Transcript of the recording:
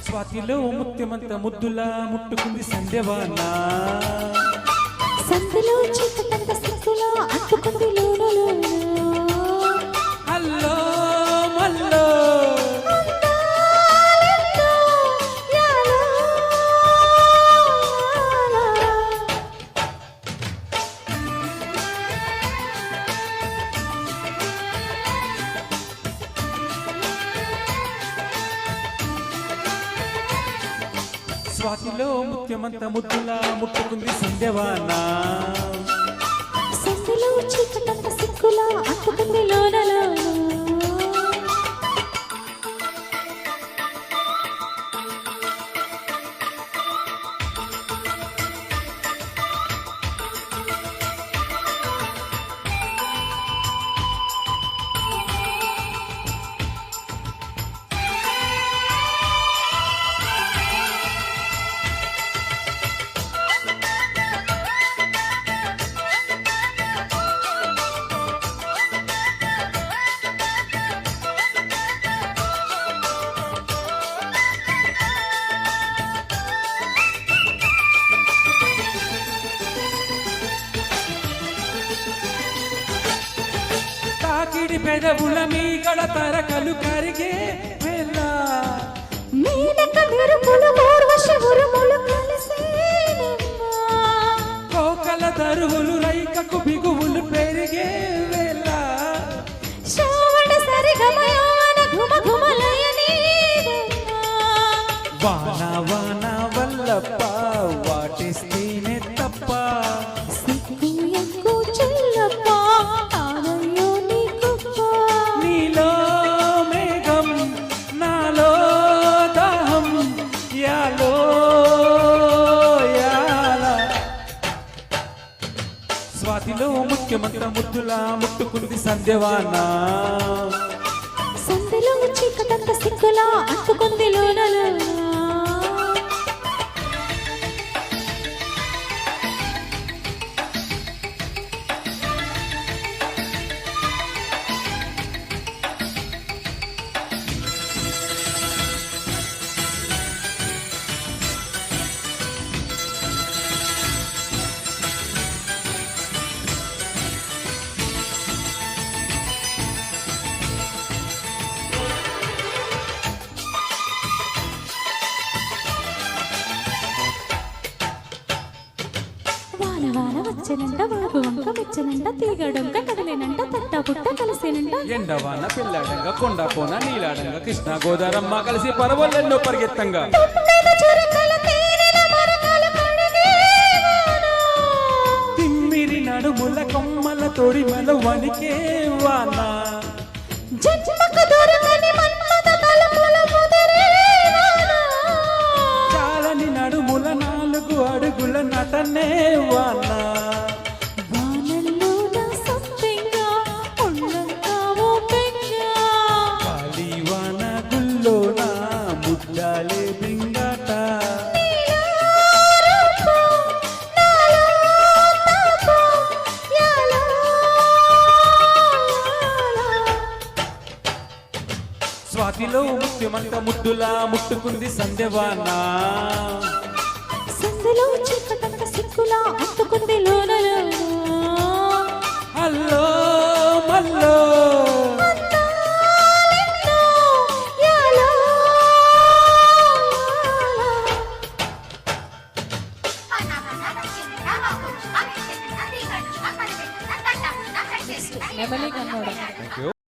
స్వాతిలో ముత్యమంత ముద్దులా ముట్టుకుంది సంధ్యవాన సందులో చీకటంత సిక్కులా అట్టుకుంది లోనలో హల్లో మల్లో స్వాతిలో ముత్యమంత ముద్దులా ముట్టుకుంది సంధ్యవాన సందులో చీకటంత సిక్కులా అట్టుకుంది లోనలో తాకిడి పెదవుల మీ గడతరకలు కరిగే వేళ మేనక మెరుపులు ఊర్వశి ఉరుములు కలిసేనమ్మా కోకల దరువులు రైకకు బిగువులు పెరిగే వేళ శ్రావణ సరిగమయాన ఘుమ ఘుమలయనీవమ్మా వాన వాన వల్లప్ప వాటిస్తేనే తప్ప సిగ్గు ఎక్కు చెల్లప్ప ఆలయో నీ గొప్ప నీలో మేఘం నాలో దాహం యాలో యాల స్వాతిలో ముఖ్యమంత్ర ముద్దులా ముట్టుకుంది సంధ్యవాన సందులో చీకటంత సిక్కులా అట్టుకుంది లోనలో వాన వాన వచ్చేనంట వాగు వంక మెచ్చనంట తీగడొంక కదలేనంట తట్ట పుట్ట కలిసేనంట ఎండవాన పిల్లాడంగా కొండ కోన నీలాడంగా కృష్ణ గోదారమ్మ కలిసి పరవళ్ళెన్నో పరిగెత్తంగా తొమ్మిద చురకల తేనెల మరకల కడిగే వాన తిమ్మిరి నడుముల కొమ్మల తొడిమల వణికే వాన జన్మకు దొరకని మన్మథ తలపుల ముదిరే వాన చాలని నడుముల 4 అడుగుల నటనే వాన వానల్లో నా సంపెంగా ఉన్నంతా ఓ పెంగా కాళీ వాన గుల్లోన ముద్దాలే బింగాట స్వాతిలో ముత్యమంత ముద్దులా ముట్టుకుంది సంధ్యవాన సందులో చీకటంత సిక్కులా అట్టుకుంది లోనలో